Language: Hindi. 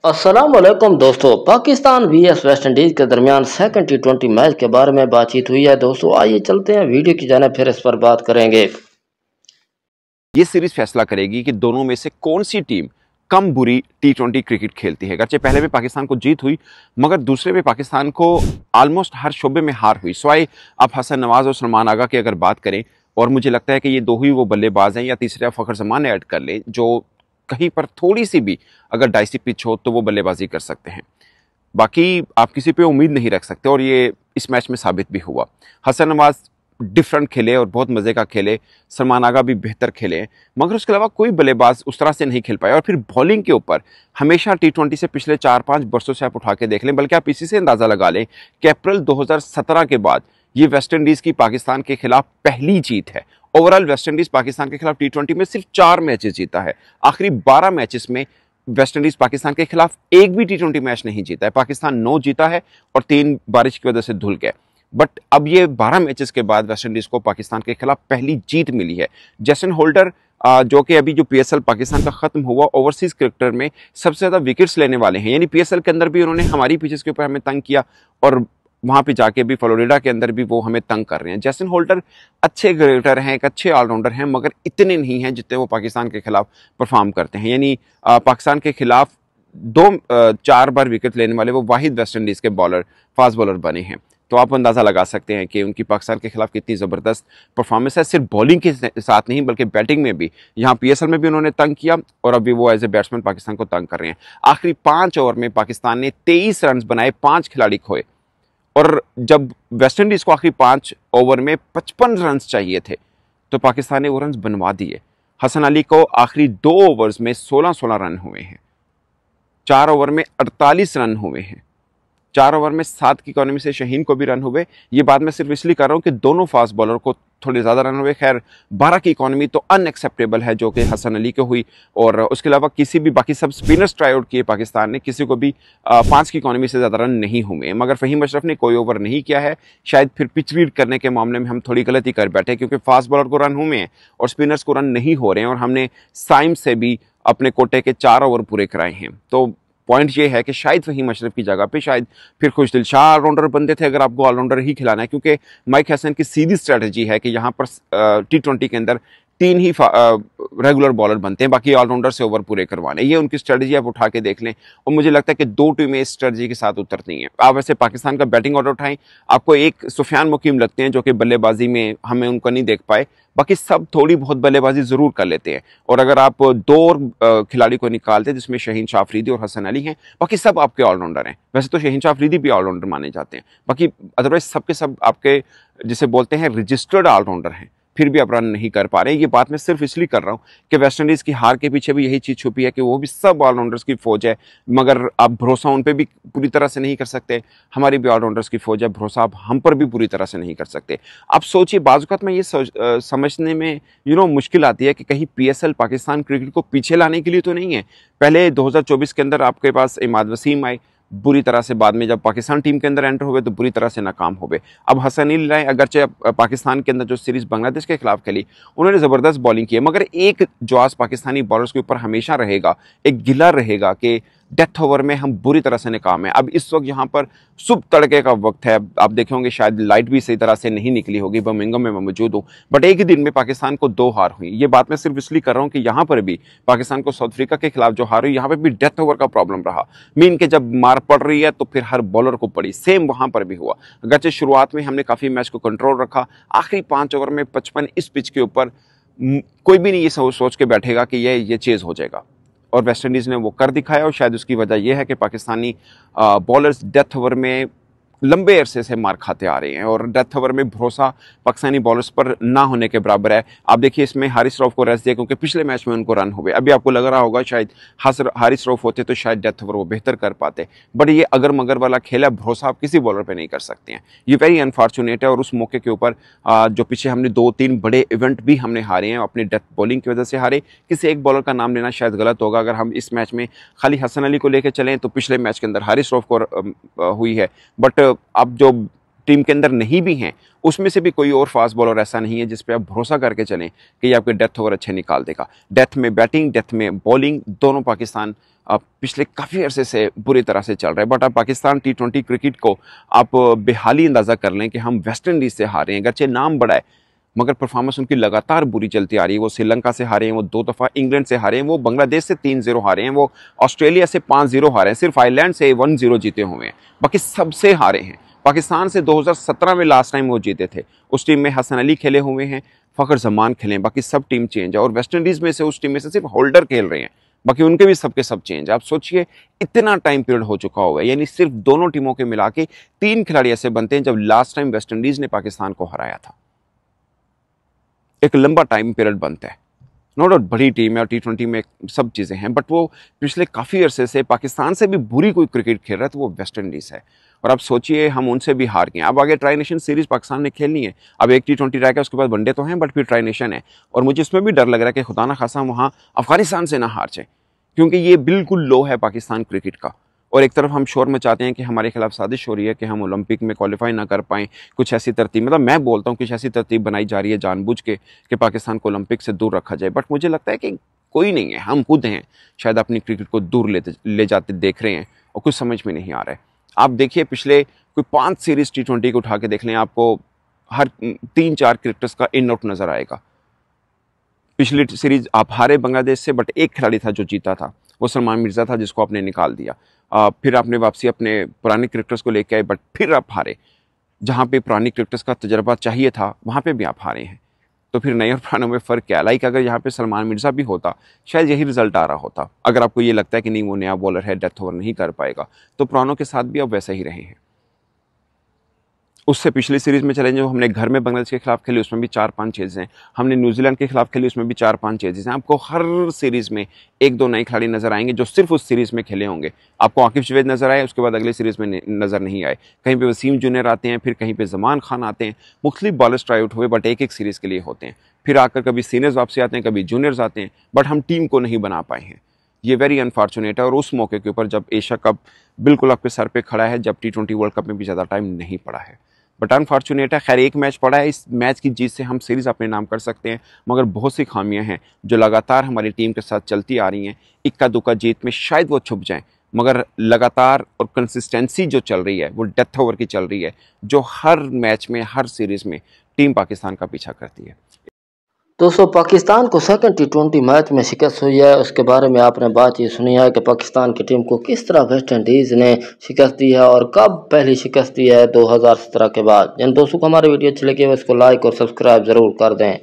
अस्सलाम वालेकुम दोस्तों। पाकिस्तान वीएस वेस्ट इंडीज़ के दरमियान सेकंड टी20 मैच के बारे में बातचीत हुई है। दोस्तों आइए चलते हैं वीडियो की जाने, फिर इस पर बात करेंगे। ये सीरीज फैसला करेगी कि दोनों में से कौन सी टीम कम बुरी टी20 क्रिकेट खेलती है। अगरचे पहले में पाकिस्तान को जीत हुई, मगर दूसरे में पाकिस्तान को ऑलमोस्ट हर शोबे में हार हुई। सवाए आप हसन नवाज और सलमान आगा की अगर बात करें, और मुझे लगता है कि ये दो ही वो बल्लेबाज हैं, या तीसरे आप फखर जमान ऐड कर लें, जो कहीं पर थोड़ी सी भी अगर डाइसी पिच हो तो वो बल्लेबाजी कर सकते हैं। बाकी आप किसी पे उम्मीद नहीं रख सकते, और ये इस मैच में साबित भी हुआ। हसन नवाज डिफरेंट खेले और बहुत मज़े का खेले, सलमान आगा भी बेहतर खेले, मगर उसके अलावा कोई बल्लेबाज उस तरह से नहीं खेल पाया। और फिर बॉलिंग के ऊपर हमेशा टी20 से पिछले 4-5 वर्षों से आप उठा के देख लें, बल्कि आप इसी से अंदाज़ा लगा लें कि अप्रैल 2017 के बाद ये वेस्ट इंडीज़ की पाकिस्तान के खिलाफ पहली जीत है। ओवरऑल वेस्ट इंडीज़ पाकिस्तान के खिलाफ टी20 में सिर्फ 4 मैचेस जीता है। आखिरी 12 मैचेस में वेस्ट इंडीज पाकिस्तान के खिलाफ एक भी टी20 मैच नहीं जीता है। पाकिस्तान 9 जीता है और 3 बारिश की वजह से धुल गए। बट अब ये 12 मैचेस के बाद वेस्ट इंडीज को पाकिस्तान के खिलाफ पहली जीत मिली है। जेसन होल्डर जो कि अभी जो पीएसएल पाकिस्तान का खत्म हुआ, ओवरसीज क्रिकेटर में सबसे ज्यादा विकेट्स लेने वाले हैं। यानी पीएसएल के अंदर भी उन्होंने हमारी पिचेस के ऊपर हमें तंग किया, और वहां पे जाके भी फ्लोरिडा के अंदर भी वो हमें तंग कर रहे हैं। जेसन होल्डर अच्छे क्रिकेटर हैं, एक अच्छे ऑलराउंडर हैं, मगर इतने नहीं हैं जितने वो पाकिस्तान के खिलाफ परफॉर्म करते हैं। यानी पाकिस्तान के खिलाफ 4 बार विकेट लेने वाले वो वाहिद वेस्ट इंडीज के बॉलर, फास्ट बॉलर बने हैं। तो आप अंदाज़ा लगा सकते हैं कि उनकी पाकिस्तान के खिलाफ कितनी ज़बरदस्त परफॉर्मेंस है, सिर्फ बॉलिंग के साथ नहीं बल्कि बैटिंग में भी। यहाँ पीएसएल में भी उन्होंने तंग किया, और अभी वो एज ए बैट्समैन पाकिस्तान को तंग कर रहे हैं। आखिरी 5 ओवर में पाकिस्तान ने 23 रन बनाए, 5 खिलाड़ी खोए, और जब वेस्ट इंडीज़ को आखिरी 5 ओवर में 55 रन चाहिए थे तो पाकिस्तान ने वो रन बनवा दिए। हसन अली को आखिरी 2 ओवर्स में 16-16 रन हुए हैं, 4 ओवर में 48 रन हुए हैं, 4 ओवर में 7 की इकोनॉमी से शहीन को भी रन हुए। ये बात मैं सिर्फ इसलिए कर रहा हूँ कि दोनों फास्ट बॉलर को थोड़े ज़्यादा रन हुए। खैर 12 की इकोनॉमी तो अनएक्सेप्टेबल है जो कि हसन अली को हुई, और उसके अलावा किसी भी बाकी सब स्पिनर्स ट्राई आउट किए पाकिस्तान ने, किसी को भी 5 की इकोनॉमी से ज़्यादा रन नहीं हुए। मगर फहीम अशरफ ने कोई ओवर नहीं किया है। शायद फिर पिच रीड करने के मामले में हम थोड़ी गलती कर बैठे, क्योंकि फास्ट बॉलर को रन हुए हैं और स्पिनर्स को रन नहीं हो रहे हैं, और हमने साइम से भी अपने कोटे के 4 ओवर पूरे कराए हैं। तो पॉइंट ये है कि शायद फहीम अशरफ की जगह पे शायद फिर खुशदिल शाह ऑलराउंडर बनते थे, अगर आपको ऑलराउंडर ही खिलाना है, क्योंकि माइक हैसन की सीधी स्ट्रेटजी है कि यहाँ पर टी20 के अंदर 3 ही रेगुलर बॉलर बनते हैं, बाकी ऑलराउंडर से ओवर पूरे करवाने। ये उनकी स्ट्रेटजी आप उठा के देख लें, और मुझे लगता है कि 2 टीमें इस स्ट्रेटजी के साथ उतरती हैं। आप वैसे पाकिस्तान का बैटिंग ऑर्डर उठाएं, आपको एक सुफियान मुकीम लगते हैं जो कि बल्लेबाजी में हमें उनको नहीं देख पाए, बाकी सब थोड़ी बहुत बल्लेबाजी जरूर कर लेते हैं। और अगर आप 2 और खिलाड़ी को निकालते हैं जिसमें शहीन शाह अफरीदी और हसन अली हैं, बाकी सब आपके ऑलराउंडर हैं। वैसे तो शहीन शाह अफरीदी भी ऑलराउंडर माने जाते हैं, बाकी अदरवाइज सब के सब आपके जिसे बोलते हैं रजिस्टर्ड ऑलराउंडर हैं, फिर भी आप रन नहीं कर पा रहे हैं। ये बात मैं सिर्फ इसलिए कर रहा हूँ कि वेस्ट इंडीज़ की हार के पीछे भी यही चीज़ छुपी है कि वो भी सब ऑलराउंडर्स की फौज है, मगर आप भरोसा उन पर भी पूरी तरह से नहीं कर सकते। हमारी भी ऑलराउंडर्स की फौज है, भरोसा आप हम पर भी पूरी तरह से नहीं कर सकते। आप सोचिए, बाज़ औक़ात में ये समझने में मुश्किल आती है कि कहीं पीएसएल पाकिस्तान क्रिकेट को पीछे लाने के लिए तो नहीं है। पहले 2024 के अंदर आपके पास इमाद वसीम आए, बुरी तरह से, बाद में जब पाकिस्तान टीम के अंदर एंटर हुए तो बुरी तरह से नाकाम हो गए। अब हसन अली आए, अगरचे पाकिस्तान के अंदर जो सीरीज बांग्लादेश के खिलाफ खेली उन्होंने ज़बरदस्त बॉलिंग की, मगर एक जो आज पाकिस्तानी बॉलर्स के ऊपर हमेशा रहेगा, एक गिला रहेगा कि डेथ ओवर में हम बुरी तरह से नाकाम है। अब इस वक्त यहाँ पर सुबह तड़के का वक्त है, आप देखे होंगे शायद लाइट भी सही तरह से नहीं निकली होगी, बर्मिंघम में मैं मौजूद हूँ, बट एक ही दिन में पाकिस्तान को 2 हार हुई। ये बात मैं सिर्फ इसलिए कर रहा हूँ कि यहाँ पर भी पाकिस्तान को साउथ अफ्रीका के खिलाफ जो हार हुई, यहाँ पर भी डेथ ओवर का प्रॉब्लम रहा। मीन के जब मार पड़ रही है तो फिर हर बॉलर को पड़ी, सेम वहाँ पर भी हुआ। अगरचे शुरुआत में हमने काफ़ी मैच को कंट्रोल रखा, आखिरी 5 ओवर में 55 इस पिच के ऊपर कोई भी नहीं ये सोच के बैठेगा कि ये चेज़ हो जाएगा, और वेस्ट इंडीज़ ने वो कर दिखाया। और शायद उसकी वजह यह है कि पाकिस्तानी बॉलर्स डेथ ओवर में लंबे अरसे से मार खाते आ रहे हैं, और डेथ ओवर में भरोसा पाकिस्तानी बॉलर्स पर ना होने के बराबर है। आप देखिए, इसमें हारिस रऊफ को रेस्ट दिया क्योंकि पिछले मैच में उनको रन हुए। अभी आपको लग रहा होगा शायद हारिस रऊफ होते तो शायद डेथ ओवर वो बेहतर कर पाते, बट ये अगर मगर वाला खेल है, भरोसा आप किसी बॉलर पर नहीं कर सकते हैं। ये वेरी अनफॉर्चुनेट है, और उस मौके के ऊपर जो पीछे हमने 2-3 बड़े इवेंट भी हमने हारे हैं, अपनी डेथ बॉलिंग की वजह से हारे। किसी एक बॉलर का नाम लेना शायद गलत होगा, अगर हम इस मैच में खाली हसन अली को लेकर चलें तो पिछले मैच के अंदर हारिस रऊफ को हुई है, बट अब जो टीम के अंदर नहीं भी हैं, उसमें से भी कोई और फास्ट बॉलर ऐसा नहीं है जिस पे आप भरोसा करके चलें कि ये आपके डेथ ओवर अच्छे निकाल देगा। डेथ में बैटिंग, डेथ में बॉलिंग, दोनों पाकिस्तान अब पिछले काफ़ी अरसे से बुरी तरह से चल रहा है। बट अब पाकिस्तान T20 क्रिकेट को आप बेहाली अंदाज़ा कर लें कि हम वेस्ट इंडीज़ से हारे हैं, अगरचे नाम बड़ा है मगर परफॉर्मेंस उनकी लगातार बुरी चलती आ रही है। वो श्रीलंका से हारे हैं, वो 2 दफ़ा इंग्लैंड से हारे हैं, वो बांग्लादेश से 3-0 हारे हैं, वो ऑस्ट्रेलिया से 5-0 हारे हैं, सिर्फ आयरलैंड से 1-0 जीते हुए हैं, बाकी सबसे हारे हैं। पाकिस्तान से 2017 में लास्ट टाइम वो जीते थे, उस टीम में हसन अली खेले हुए हैं, फ़खर जमान खेले, बाकी सब टीम चेंज है। और वेस्ट इंडीज़ में से उस टीम में से सिर्फ होल्डर खेल रहे हैं, बाकी उनके भी सबके सब चेंज है। आप सोचिए इतना टाइम पीरियड हो चुका होगा, यानी सिर्फ दोनों टीमों के मिला के 3 खिलाड़ी ऐसे बनते हैं जब लास्ट टाइम वेस्ट इंडीज़ ने पाकिस्तान को हराया था। एक लंबा टाइम पीरियड बनता है। नो डाउट बड़ी टीम है और T20 में सब चीज़ें हैं, बट वो पिछले काफ़ी अरसे से पाकिस्तान से भी बुरी कोई क्रिकेट खेल रहा है तो वो वेस्ट इंडीज़ है। और अब सोचिए हम उनसे भी हार गए। अब आगे ट्राई नेशन सीरीज़ पाकिस्तान ने खेलनी है। अब एक T20 रह गया, उसके बाद वनडे तो हैं बट फिर ट्राई नेशन है। और मुझे इसमें भी डर लग रहा है कि खुदा ना खासा वहाँ अफगानिस्तान से ना हार जाए, क्योंकि ये बिल्कुल लो है पाकिस्तान क्रिकेट का। और एक तरफ हम शोर मचाते हैं कि हमारे खिलाफ साजिश हो रही है कि हम ओलंपिक में क्वालिफाई ना कर पाएँ, कुछ ऐसी तरतीब, मतलब मैं बोलता हूँ कुछ ऐसी तरतीब बनाई जा रही है जानबूझ के कि पाकिस्तान को ओलंपिक से दूर रखा जाए। बट मुझे लगता है कि कोई नहीं है, हम खुद हैं शायद अपनी क्रिकेट को दूर ले जाते देख रहे हैं और कुछ समझ में नहीं आ रहा है। आप देखिए पिछले कोई 5 सीरीज़ T20 को उठा के देख लें, आपको हर 3-4 क्रिकेटर्स का इन आउट नज़र आएगा। पिछली सीरीज आप हारे बांग्लादेश से, बट एक खिलाड़ी था जो जीता था, वो सलमान मिर्ज़ा था जिसको आपने निकाल दिया। फिर आपने वापसी अपने पुराने क्रिकेटर्स को लेके आए, बट फिर आप हारे। जहाँ पे पुरानी क्रिकेटर्स का तजर्बा चाहिए था वहाँ पे भी आप हारे हैं। तो फिर नए और पुरानों में फ़र्क क्या है? लाइक अगर यहाँ पे सलमान मिर्ज़ा भी होता शायद यही रिजल्ट आ रहा होता। अगर आपको ये लगता है कि नहीं वो नया बॉलर है, डेथ ओवर नहीं कर पाएगा, तो पुरानों के साथ भी अब वैसे ही रहे हैं। उससे पिछली सीरीज़ में चलें जो हमने घर में बांग्लादेश के खिलाफ खेली, उसमें भी 4-5 चेज़ हैं। हमने न्यूजीलैंड के खिलाफ खेली, उसमें भी 4-5 चेज़ हैं। आपको हर सीरीज़ में 1-2 नए खिलाड़ी नज़र आएंगे जो सिर्फ उस सीरीज़ में खेले होंगे। आपको आकिब जावेद नज़र आए, उसके बाद अगली सीरीज़ में नज़र नहीं आए। कहीं पे वसीम जूनियर आते हैं, फिर कहीं पे जमान खान आते हैं। मुख्तलिफ बॉलर्स ट्राई आउट हुए, बट एक सीरीज़ के लिए होते हैं। फिर आकर कभी सीनियर्स वापसी आते हैं, कभी जूनियर्स आते हैं, बट हम टीम को नहीं बना पाए हैं। ये वेरी अनफॉर्चुनेट है। और उस मौके के ऊपर जब एशिया कप बिल्कुल आपके सर पे खड़ा है, जब T20 वर्ल्ड कप में भी ज़्यादा टाइम नहीं पड़ा है, बट अनफॉर्चुनेट है। खैर एक मैच पड़ा है, इस मैच की जीत से हम सीरीज़ अपने नाम कर सकते हैं, मगर बहुत सी खामियां हैं जो लगातार हमारी टीम के साथ चलती आ रही हैं। इक्का दुक्का जीत में शायद वो छुप जाएं, मगर लगातार और कंसिस्टेंसी जो चल रही है वो डेथ ओवर की चल रही है, जो हर मैच में, हर सीरीज़ में टीम पाकिस्तान का पीछा करती है। दोस्तों पाकिस्तान को सेकंड T20 मैच में शिकस्त हुई है, उसके बारे में आपने बात ये सुनी है कि पाकिस्तान की टीम को किस तरह वेस्ट इंडीज़ ने शिकस्त दी है और कब पहली शिकस्त दी है 2017 के बाद। जिन दोस्तों को हमारी वीडियो अच्छी लगी है उसको लाइक और सब्सक्राइब ज़रूर कर दें।